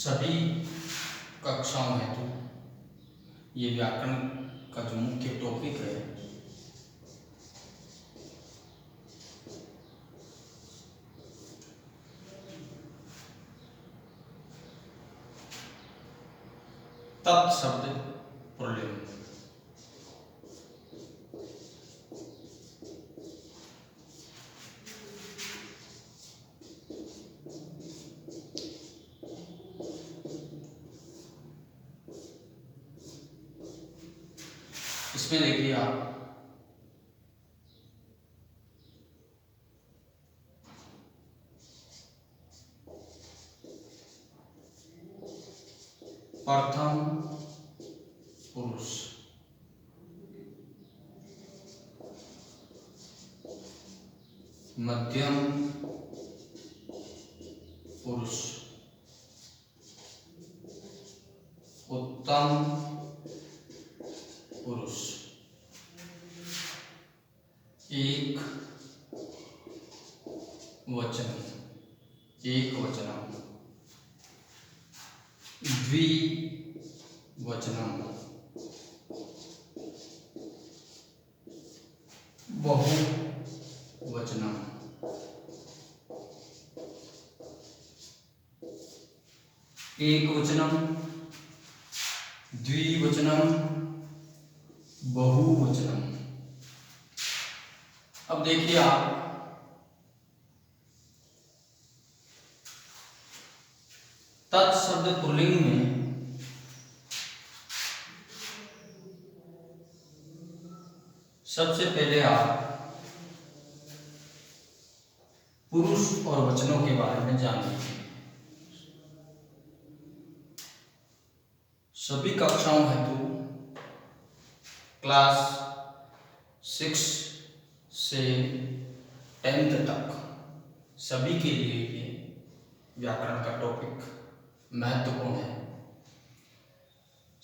सभी कक्षाओं हेतु ये व्याकरण का जो मुख्य टॉपिक है तत्शब्द पुल्लिंग। इसमें देखिए आप प्रथम पुरुष, मध्यम पुरुष, उत्तम पुरुष, एक वचन, एक वचनम, द्विवचनम, बहुवचनम, एकवचनम, द्विवचनम, बहुवचनम। अब देखिए आप तत्शब्द पुल्लिंग में सबसे पहले आप पुरुष और वचनों के बारे में जान लीजिए। सभी कक्षाओं हेतु क्लास 6 से 10th तक सभी के लिए ये व्याकरण का टॉपिक महत्वपूर्ण है।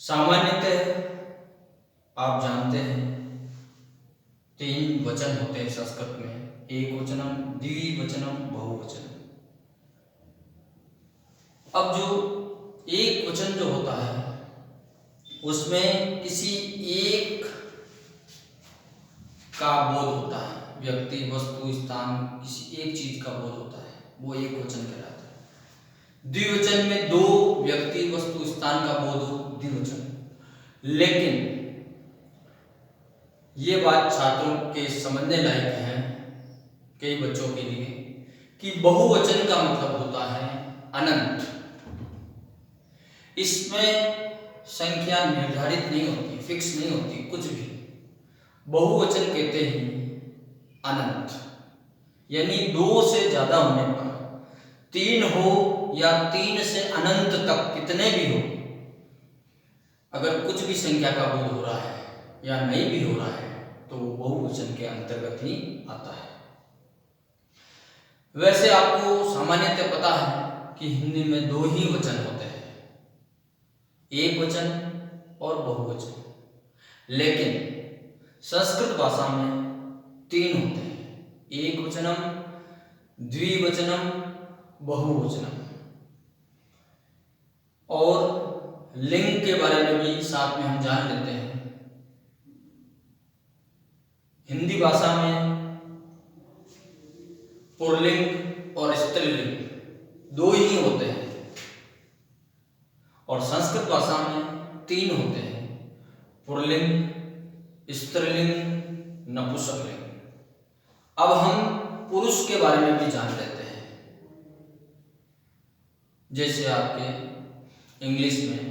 सामान्यतः आप जानते हैं 3 वचन होते हैं संस्कृत में, एक वचनम, द्विवचनम, बहुवचनम। अब जो एक वचन जो होता है उसमें किसी एक का बोध होता है, व्यक्ति, वस्तु, स्थान, किसी एक चीज का बोध होता है, वो एक वचन कहलाता है। द्विवचन में 2 व्यक्ति, वस्तु, स्थान का बोध हो, द्विवचन। लेकिन ये बात छात्रों के समझने लायक है, कई बच्चों के लिए, कि बहुवचन का मतलब होता है अनंत। इसमें संख्या निर्धारित नहीं होती, फिक्स नहीं होती, कुछ भी। बहुवचन कहते हैं अनंत, यानी 2 से ज्यादा होने पर, 3 हो या 3 से अनंत तक कितने भी हो, अगर कुछ भी संख्या का बोध हो रहा है या नहीं भी हो रहा है तो वो बहुवचन के अंतर्गत ही आता है। वैसे आपको सामान्यतः पता है कि हिंदी में 2 ही वचन होते हैं, एक वचन और बहुवचन। लेकिन संस्कृत भाषा में 3 होते हैं, एक वचनम, द्विवचनम, बहुवचनम। और लिंग के बारे में भी साथ में हम जान लेते हैं। हिंदी भाषा में पुल्लिंग और स्त्रीलिंग 2 ही होते हैं, और संस्कृत भाषा में 3 होते हैं, पुल्लिंग, स्त्रीलिंग, नपुंसकलिंग। अब हम पुरुष के बारे में भी जान लेते हैं। जैसे आपके इंग्लिश में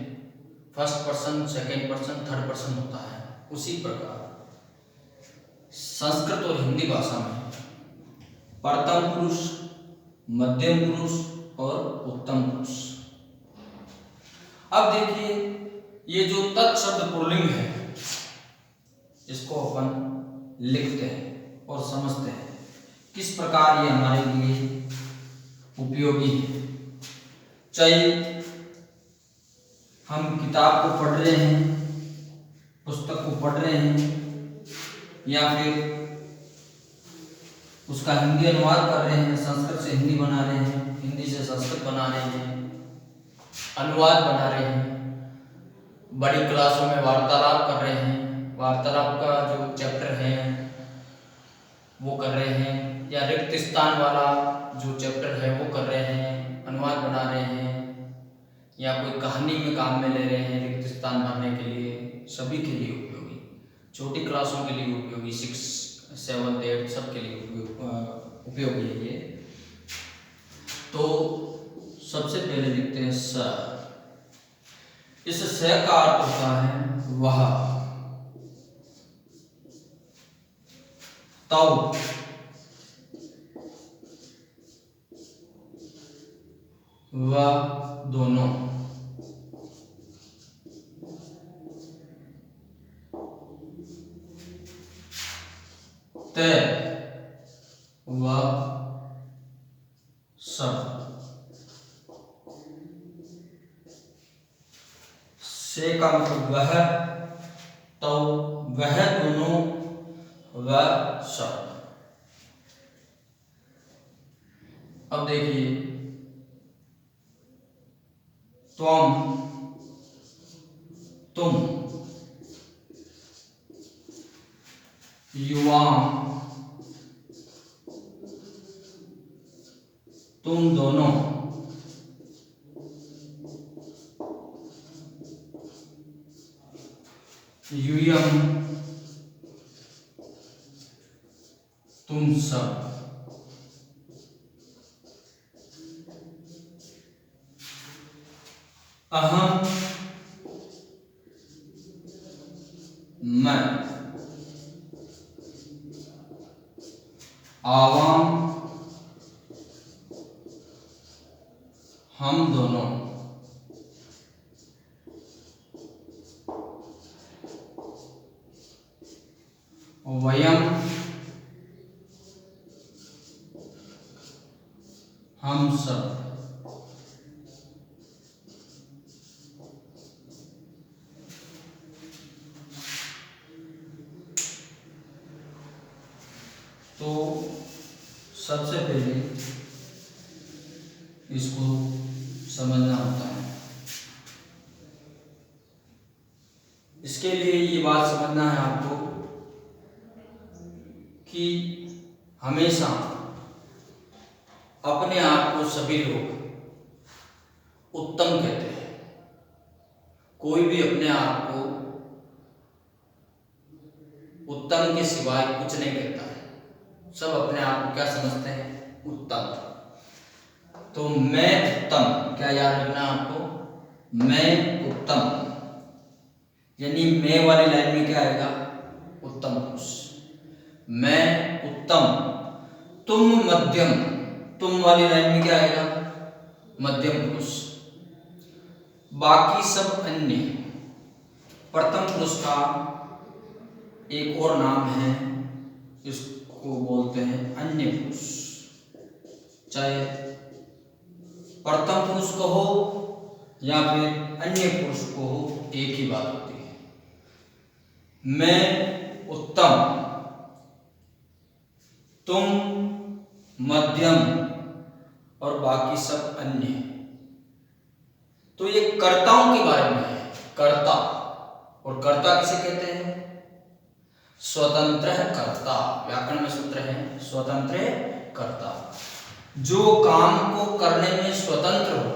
first person, second person, third person होता है, उसी प्रकार संस्कृत और हिंदी भाषा में प्रथम पुरुष, मध्यम पुरुष और उत्तम पुरुष। अब देखिए ये जो तत्शब्द पुल्लिंग है इसको अपन लिखते हैं और समझते हैं किस प्रकार ये हमारे लिए उपयोगी है। चाहे हम किताब को पढ़ रहे हैं, पुस्तक को पढ़ रहे हैं, या फिर उसका हिंदी अनुवाद कर रहे हैं, संस्कृत से हिंदी बना रहे हैं, हिंदी से संस्कृत बना रहे हैं, अनुवाद बना रहे हैं, बड़ी क्लासों में वार्तालाप कर रहे हैं, वार्तालाप का जो चैप्टर है वो कर रहे हैं, या रिक्त स्थान वाला जो चैप्टर है वो कर रहे हैं, अनुवाद बना रहे हैं, या कोई कहानी में काम में ले रहे हैं रिक्त स्थान भरने के लिए, सभी के लिए उपयोगी, छोटी क्लासों के लिए उपयोगी, 6, 7, 8 सब के लिए उपयोगी है ये। तो सबसे पहले लिखते हैं स। इस स का अर्थ होता है वह, तब, वह दोनों, ते वह सब, से का मतलब वह, तो वह दोनों, वह सब। अब देखिए त्वम, तुम, युवाम, तुम दोनों, यूयम, तुम सब। अहम, मैं, आवाम, हम दोनों, वयम, हम सब। तो सबसे पहले इसको समझना होता है। इसके लिए ये बात समझना है आपको कि हमेशा अपने आप को सभी लोग उत्तम कहते हैं। कोई भी अपने आप को उत्तम के सिवाय कुछ नहीं कहता है। सब अपने आप को क्या समझते हैं? उत्तम। तो मैं उत्तम, क्या याद रखना आपको? मैं उत्तम, यानी मैं वाली लाइन में क्या आएगा? उत्तम पुरुष। मैं उत्तम। तुम मध्यम, तुम वाली लाइन में क्या आएगा? मध्यम पुरुष। बाकी सब अन्य, प्रथम पुरुष का एक और नाम है, इसको बोलते हैं अन्य पुरुष। चाहे प्रथम पुरुष को हो या फिर अन्य पुरुष को हो, एक ही बात होती है। मैं उत्तम, तुम मध्यम और बाकी सब अन्य। तो ये कर्ताओं के बारे में है। कर्ता, और कर्ता किसे कहते हैं? स्वतंत्र कर्ता। व्याकरण में सूत्र है स्वतंत्र कर्ता। जो काम को करने में स्वतंत्र हो,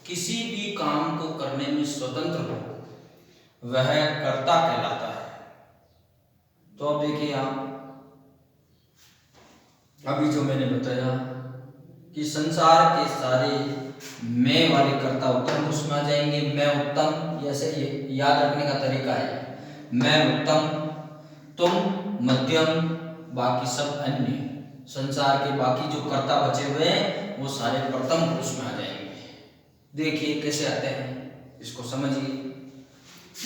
किसी भी काम को करने में स्वतंत्र हो, वह कर्ता कहलाता है। तो अब देखिए आप, अभी जो मैंने बताया कि संसार के सारे मैं वाले कर्ता उत्तम पुरुष में आ जाएंगे। मैं उत्तम, ऐसे याद रखने का तरीका है। मैं उत्तम, तुम मध्यम, बाकी सब अन्य। संसार के बाकी जो कर्ता बचे हुए हैं वो सारे प्रथम पुरुष में आ जाएंगे। देखिए कैसे आते हैं, इसको समझिए।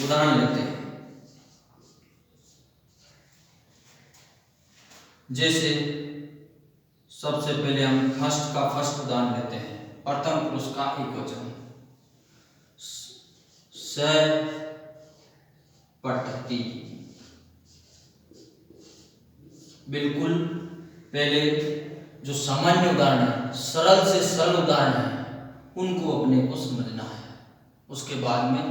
उदाहरण लेते हैं। जैसे सबसे पहले हम फर्स्ट उदाहरण लेते हैं। प्रथम पुरुष का एक वचन, स पठती। बिल्कुल पहले जो सामान्य उदाहरण है, सरल से सरल उदाहरण है, उनको अपने को समझना है। उसके बाद में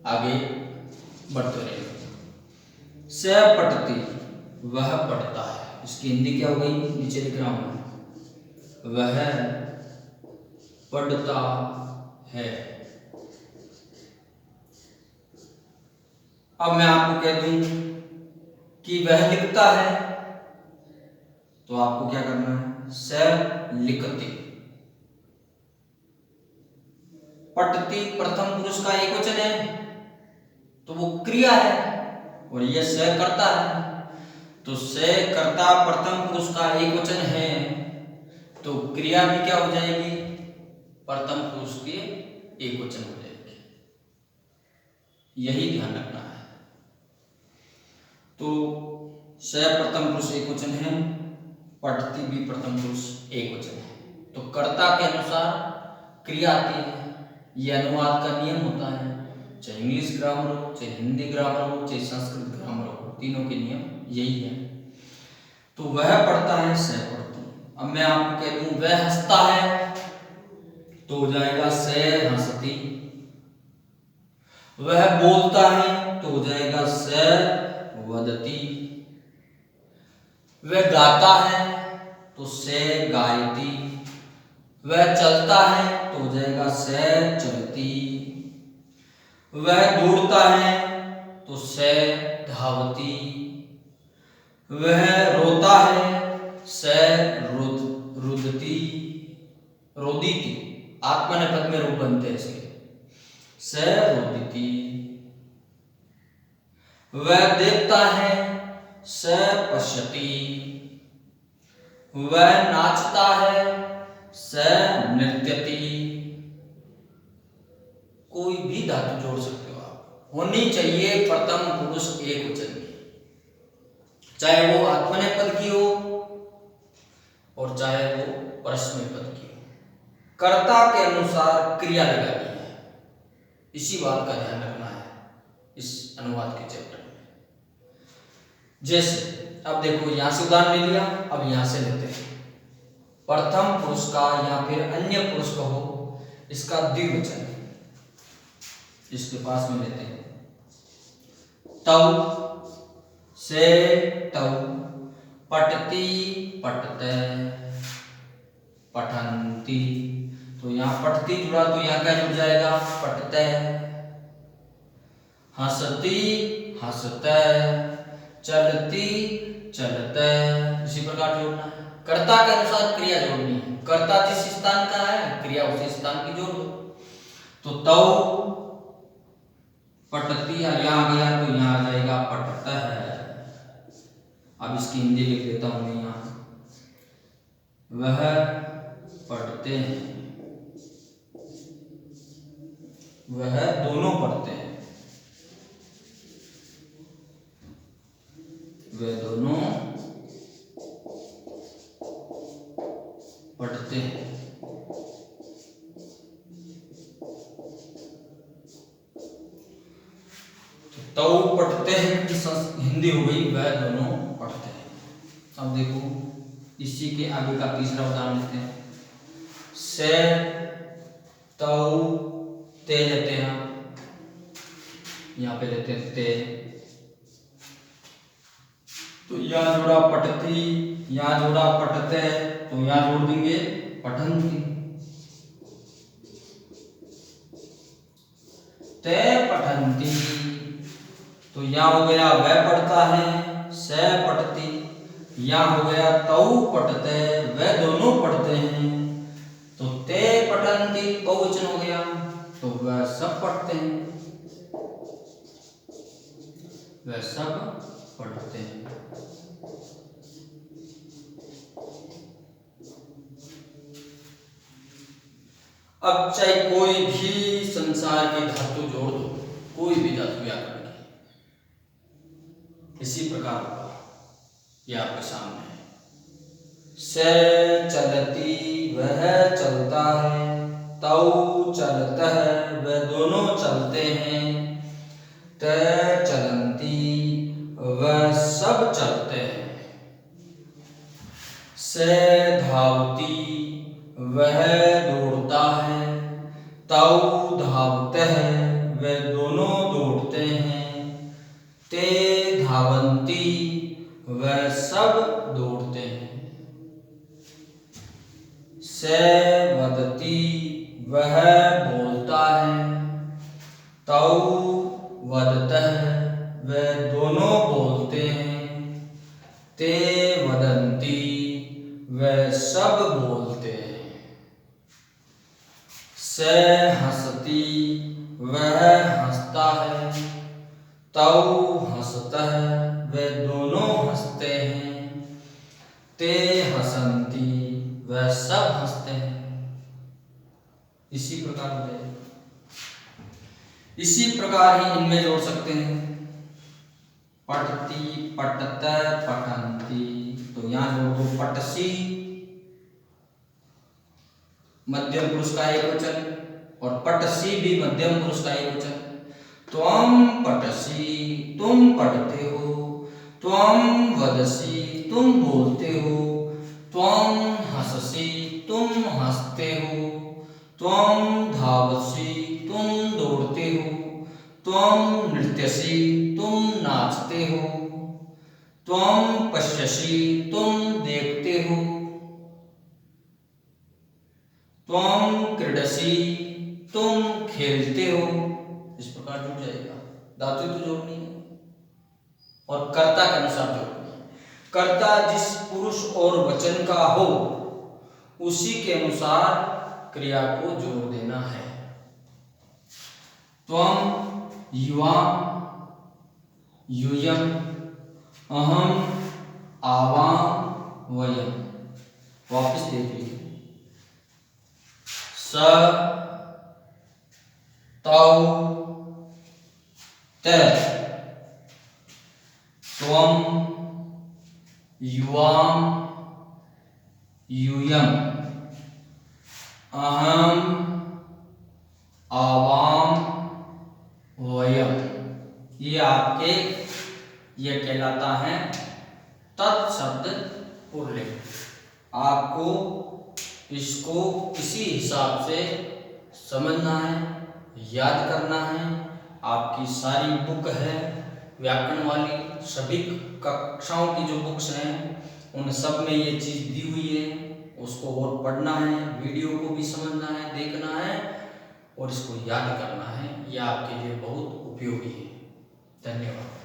आगे बढ़ते रहेंगे। स पठति, वह पढ़ता है। इसकी हिंदी क्या हो गई, नीचे लिख रहा हूं, वह पढ़ता है। अब मैं आपको कह दूं कि वह लिखता है, तो आपको क्या करना है, स लिखति। पठति प्रथम पुरुष का एकवचन है, तो वो क्रिया है, और यह स करता है, तो स कर्ता प्रथम पुरुष का एकवचन है, तो क्रिया भी क्या हो जाएगी, प्रथम पुरुष के एकवचन हो जाएगी। यही ध्यान रखना है। तो स प्रथम पुरुष एकवचन है, पठति भी प्रथम पुरुष एकवचन है, तो कर्ता के अनुसार क्रिया आती है। यह अनुवाद का नियम होता है, चाहे इंग्लिश ग्रामर हो, चाहे हिंदी ग्रामर हो, चाहे संस्कृत ग्रामर हो, तीनों के नियम यही है। तो वह पढ़ता है, स पढ़ती। अब मैं आपको कह दूं वह हंसता है, तो हो जाएगा स हंसती। वह बोलता है, तो हो जाएगा स वदति। वह गाता है, तो स गायति। वह चलता है, तो हो जाएगा स चलती। वह दौड़ता है, तो स धावती। वह रोता है, स रुदती, रोदिति। आत्मनेपद में रूप बनते हैं इसके, स रोदिति। वह देखता है, स पश्यति। वह नाचता है, स नृत्यति। कोई भी धातु जोड़ सकते हो आप, होनी चाहिए प्रथम पुरुष एकवचन की, चाहे वो आत्मनेपद की हो और चाहे वो परस्मैपद की हो। कर्ता के अनुसार क्रिया लगानी है, इसी बात का ध्यान रखना है इस अनुवाद के चैप्टर में। जैसे अब देखो, यहां से उदाहरण ले लिया, अब यहां से लेते हैं प्रथम पुरुष का या फिर अन्य पुरुष कहो, इसका द्विवचन है, इसके पास में लेते हैं। तौ, से तौ, पठति पठते, पठन्ति। तो यहाँ पठति जुड़ा, तो यहाँ क्या जुड़ जाएगा, पठते। हंसती हंसते, चलती चलते। इसी प्रकार जोड़ना है, कर्ता के अनुसार क्रिया जोड़नी है। कर्ता जिस स्थान का है, क्रिया उसी स्थान की जोड़ दो। तो तौ पठती, यहाँ गया तो यहाँ आ जाएगा पठता है। अब इसकी हिंदी लिख देता हूं मैं यहाँ, वह पढ़ते हैं, वह दोनों पढ़ते हैं, वह दोनों पढ़ते हैं। तो पढ़ते हैं की हिंदी हो गई, वह दोनों पढ़ते हैं। अब देखो, इसी के आगे का तीसरा उदाहरण लेते हैं। से तौ ते लेते हैं, यहाँ पे लेते हैं ते, तो यहाँ जोड़ा पठती, यहाँ जोड़ा पठते, तो यहाँ जोड़ देंगे पठन्ति। ते पठन्ति, तो यहाँ हो गया वह पढ़ता है, से पठती। यहाँ हो गया तौ पठते, वह दोनों पढ़ते हैं, तो ते पठन्ति बहुवचन हो गया, तो वह सब पढ़ते हैं, वह सब पढ़ते हैं। अब चाहे कोई भी संसार की धातु जोड़ दो, कोई भी धातु व्याकरण की, इसी प्रकार होगा। यह आपके सामने है। से चलती, वह चलता है। तौ चलता है, वह दोनों चलते हैं। ते चलंती, वह सब चलते हैं। से धावती, वह दौड़ता है। तौ धावतः वे दोनों दौड़ते हैं, ते धावन्ति वह सब दौड़ते हैं, से वदति वह बोलता है, तौ वदतः वे दोनों बोलते हैं, ते वदन्ति वे सब बोलते हैं, से हंसति वह हंसता है, तौ हंसतः वे दोनों हंसते हैं, ते हंसन्ति वह सब हंसते हैं। इसी प्रकार हो जाएगा। इसी प्रकार ही इनमें जोड़ सकते हैं, पठति पठत पठन्ति, तो यहाँ जोड़ दो पठसी मध्यम पुरुष का एक वचन और पठसी भी मध्यम पुरुष का एक वचन। त्वं पठसी तुम पढ़ते हो, त्वं वदसी तुम बोलते हो, त्वं हंससी तुम हंसते हो, त्वं धावसी तुम दौड़ते हो, त्वं नृत्यसी तुम नाचते हो, त्वं पश्यसि तुम देखते हो, त्वं क्रीडसि तुम खेलते हो। इस प्रकार जुड़ जाएगा। धातु तो जोड़नी है और कर्ता के अनुसार जोड़नी है। कर्ता जिस पुरुष और वचन का हो उसी के अनुसार क्रिया को जोड़ देना है। त्वं युवां यूयम् अहम आवां वयम्। वापस देख लीजिए। स तौ ते त्वं युवां यूयम् अहम आवां वयम्। ये आपके ये कहलाता है तत्शब्द पुल्लिंग। आपको इसको इसी हिसाब से समझना है, याद करना है। आपकी सारी बुक है व्याकरण वाली, सभी कक्षाओं की जो बुक्स हैं उन सब में ये चीज़ दी हुई है। उसको और पढ़ना है, वीडियो को भी समझना है, देखना है और इसको याद करना है। यह आपके लिए बहुत उपयोगी है। धन्यवाद।